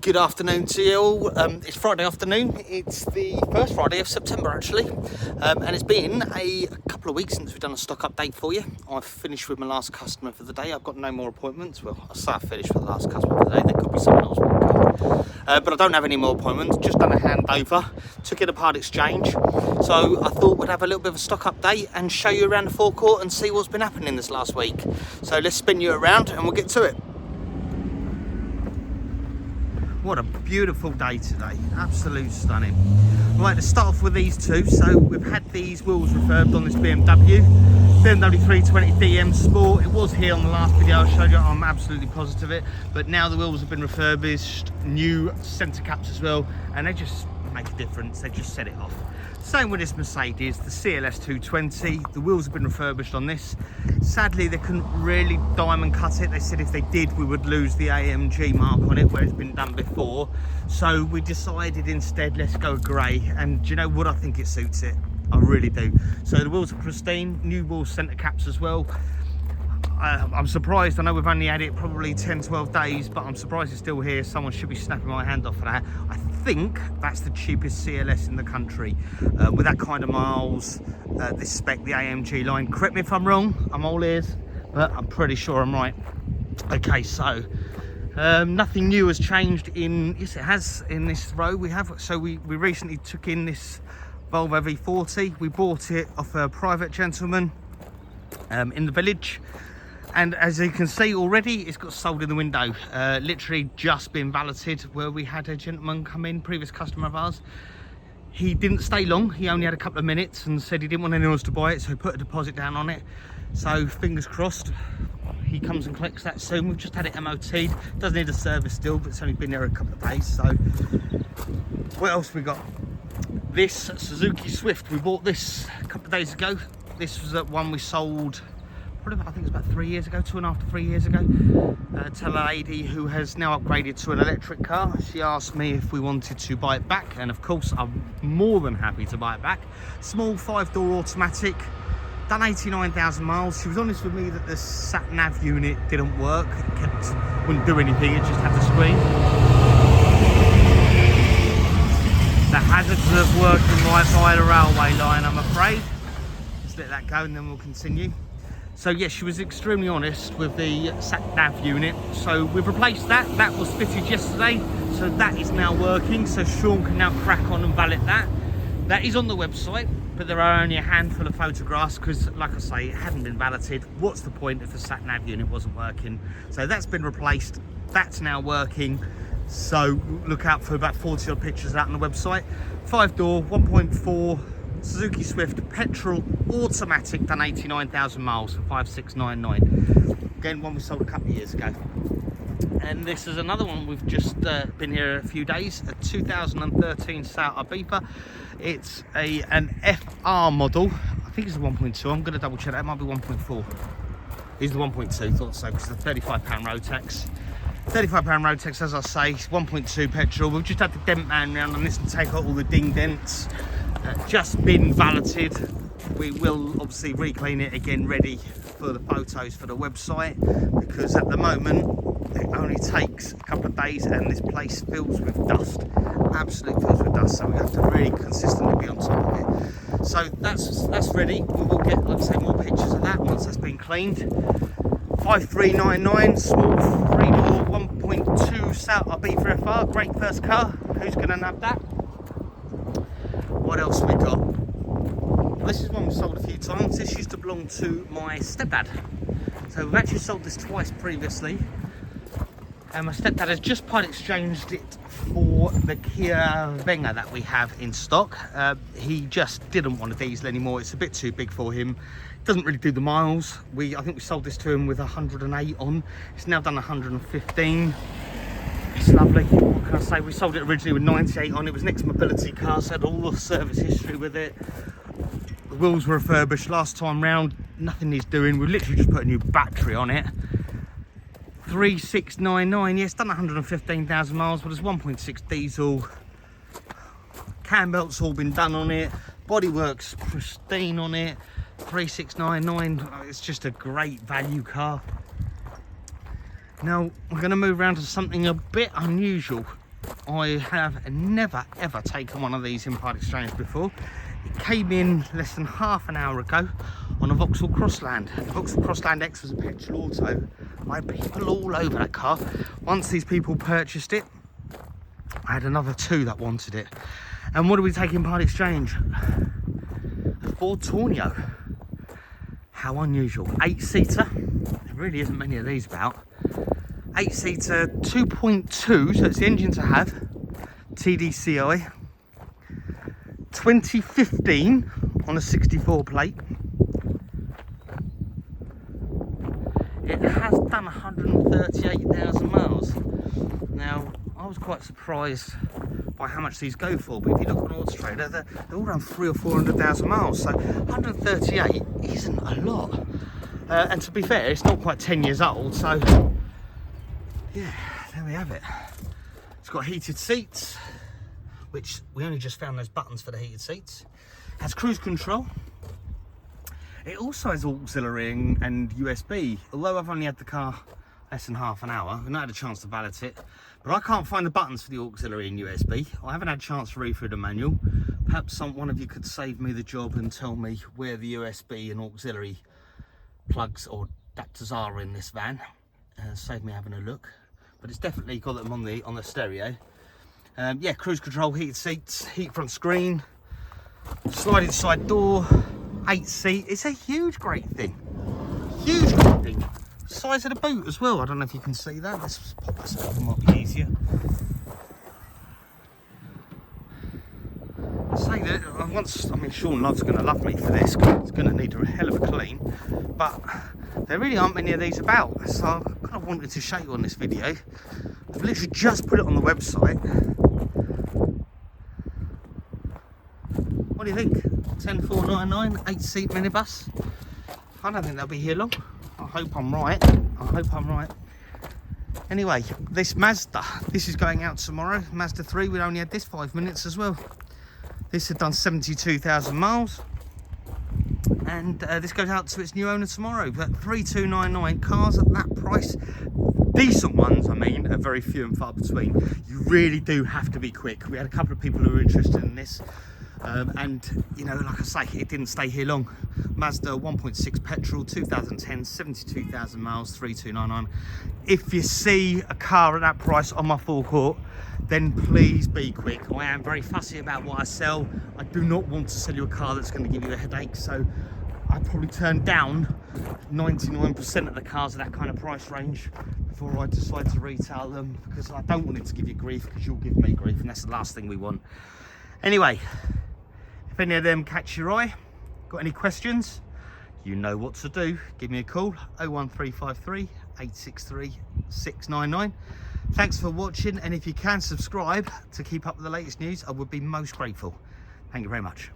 Good afternoon to you all. It's Friday afternoon. It's the first Friday of September actually, and it's been a couple of weeks since we've done a stock update for you. I've finished with my last customer for the day. I've got no more appointments. Well, I say I finished with the last customer for the day. There could be someone else, but I don't have any more appointments. Just done a handover, took it a part exchange. So I thought we'd have a little bit of a stock update and show you around the forecourt and see what's been happening this last week. So let's spin you around and we'll get to it. What a beautiful day today, absolute stunning. Right, let's start off with these two. So we've had these wheels refurbed on this BMW 320 DM Sport. It was here on the last video I showed you, I'm absolutely positive of it, but now the wheels have been refurbished, new centre caps as well, and they just make a difference, they just set it off. Same with this Mercedes, the CLS 220, the wheels have been refurbished on this. Sadly, they couldn't really diamond cut it. They said if they did, we would lose the AMG mark on it where it's been done before. So we decided instead, let's go grey. And do you know what? I think it suits it. I really do. So the wheels are pristine, new wheel centre caps as well. I'm surprised, I know we've only had it probably 10-12 days, but I'm surprised it's still here. Someone should be snapping my hand off for that. I think that's the cheapest CLS in the country. With that kind of miles, this spec, the AMG line. Correct me if I'm wrong, I'm all ears, but I'm pretty sure I'm right. Okay, so nothing new has changed in, yes it has, in this row we have. So we recently took in this Volvo V40. We bought it off a private gentleman in the village. And as you can see already, it's got sold in the window. Literally just been valeted, where we had a gentleman come in, previous customer of ours. He didn't stay long, he only had a couple of minutes and said he didn't want anyone else to buy it, so he put a deposit down on it. So fingers crossed, he comes and collects that soon. We've just had it MOT'd, does need a service still, but it's only been there a couple of days. So what else we got? This Suzuki Swift, we bought this a couple of days ago. This was one we sold probably, I think it's about 3 years ago, 2.5 to 3 years ago, to a lady who has now upgraded to an electric car. She asked me if we wanted to buy it back, and of course I'm more than happy to buy it back. Small 5-door automatic, done 89,000 miles. She was honest with me that the sat nav unit didn't work, wouldn't do anything, it just had the screen. The hazards of working right by the railway line, I'm afraid. Let's let that go and then we'll continue. So yes, she was extremely honest with the sat nav unit. So we've replaced that. That was fitted yesterday, so that is now working. So Sean can now crack on and valet that. That is on the website, but there are only a handful of photographs because, like I say, it hadn't been valeted. What's the point if the sat nav unit wasn't working? So that's been replaced. That's now working. So look out for about 40 odd pictures of that on the website. 5-door, 1.4. Suzuki Swift petrol automatic, done 89,000 miles for 5,699. Again, one we sold a couple of years ago. And this is another one, we've just been here a few days, a 2013 Seat Ibiza. It's an FR model. I think it's a 1.2. I'm going to double check that. It might be 1.4. It's the 1.2, thought so, because it's a £35 road tax. £35 road tax, as I say, 1.2 petrol. We've just had the dent man round on this and take out all the ding dents. Just been valeted. We will obviously reclean it again, ready for the photos for the website, because at the moment it only takes a couple of days and this place fills with dust, absolutely fills with dust, so we have to really consistently be on top of it. So that's ready. We will get, like I say, more pictures of that once that's been cleaned. 5399, small 3-door 1.2 Seat Ibiza FR, great first car. Who's going to nab that? What else we got? This is one we sold a few times. This used to belong to my stepdad. So we've actually sold this twice previously. And my stepdad has just part exchanged it for the Kia Venga that we have in stock. He just didn't want a diesel anymore. It's a bit too big for him. Doesn't really do the miles. I think we sold this to him with 108 on. It's now done 115. It's lovely. What can I say? We sold it originally with 98 on. It was an ex-mobility car, so had all the service history with it. The wheels were refurbished last time round. Nothing needs doing. We've literally just put a new battery on it. 3699. Yes, done 115,000 miles, but it's 1.6 diesel. Cam belt's all been done on it. Bodywork's pristine on it. 3699. It's just a great value car. Now we're going to move around to something a bit unusual. I have never ever taken one of these in part exchange before. It came in less than half an hour ago on a Vauxhall Crossland. The Vauxhall Crossland X was a petrol auto. I had people all over that car. Once these people purchased it, I had another 2 that wanted it. And what do we take in part exchange? A Ford Tornado. How unusual. 8-seater. There really isn't many of these about. 8-seater, 2.2, so it's the engine to have. TDCI. 2015 on a 64 plate. It has done 138,000 miles. Now, I was quite surprised by how much these go for, but if you look on Auto Trader, they're all around 300,000 or 400,000 miles, so 138 isn't a lot. And to be fair, it's not quite 10 years old, so yeah, there we have it. It's got heated seats, which we only just found those buttons for the heated seats. It has cruise control. It also has auxiliary and USB, although I've only had the car less than half an hour. I've not had a chance to ballot it, but I can't find the buttons for the auxiliary and USB. I haven't had a chance to read through the manual. Perhaps one of you could save me the job and tell me where the USB and auxiliary plugs or adapters are in this van. Save me having a look, but it's definitely got them on the stereo. Yeah, cruise control, heated seats, heat front screen, sliding side door, 8-seat. It's a huge, great thing. Huge, great thing. Size of the boot as well. I don't know if you can see that. Let's pop this up, it might be easier. I say that I mean, Sean Love's going to love me for this, because it's going to need a hell of a clean, but there really aren't many of these about, so I kind of wanted to show you on this video. I've literally just put it on the website. What do you think? 10499, 8-seat minibus. I don't think they'll be here long. I hope I'm right. I hope I'm right. Anyway, this Mazda, this is going out tomorrow. Mazda 3, we only had this 5 minutes as well. This had done 72,000 miles. And this goes out to its new owner tomorrow. But 3299, cars at that price, decent ones, I mean, are very few and far between. You really do have to be quick. We had a couple of people who were interested in this. And you know, like I say, it didn't stay here long. Mazda 1.6 petrol, 2010, 72,000 miles, 3299. If you see a car at that price on my forecourt, then please be quick. I am very fussy about what I sell. I do not want to sell you a car that's going to give you a headache, so I'd probably turn down 99% of the cars at that kind of price range before I decide to retail them, because I don't want it to give you grief, because you'll give me grief, and that's the last thing we want. Anyway, if any of them catch your eye, got any questions, you know what to do. Give me a call, 01353 863 699. Thanks for watching, and if you can subscribe to keep up with the latest news, I would be most grateful. Thank you very much.